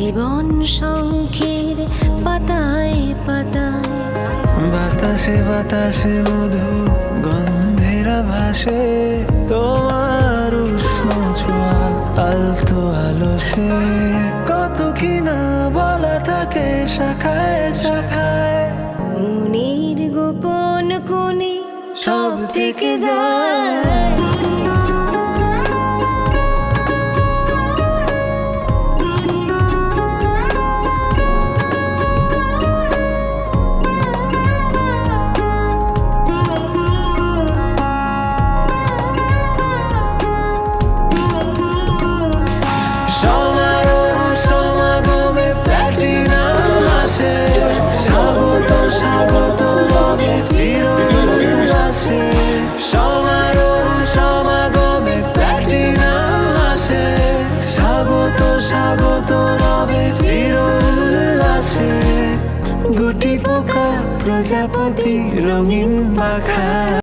জীবন শঙ্খের পাতায় পাতায়, বাতাসে বাতাসে মধু গন্ধেরা ভাসে, তোমার উষ্ণ ছোঁয়া আলতো আলসে, কত কিনা বলা থাকে শাখায় শাখায়। মনের গোপন কোণে সব থেকে যায়। সমারোহ সমাগমে প্ল্যাটিনাম আসে, স্বাগত স্বাগত রবে চিরউল্লাসে। সমারোহ সমাগমে প্ল্যাটিনাম আসে, স্বাগত স্বাগত রবে চিরউল্লাসে। গুটি পোকা প্রজাপতি রঙিন পাখা।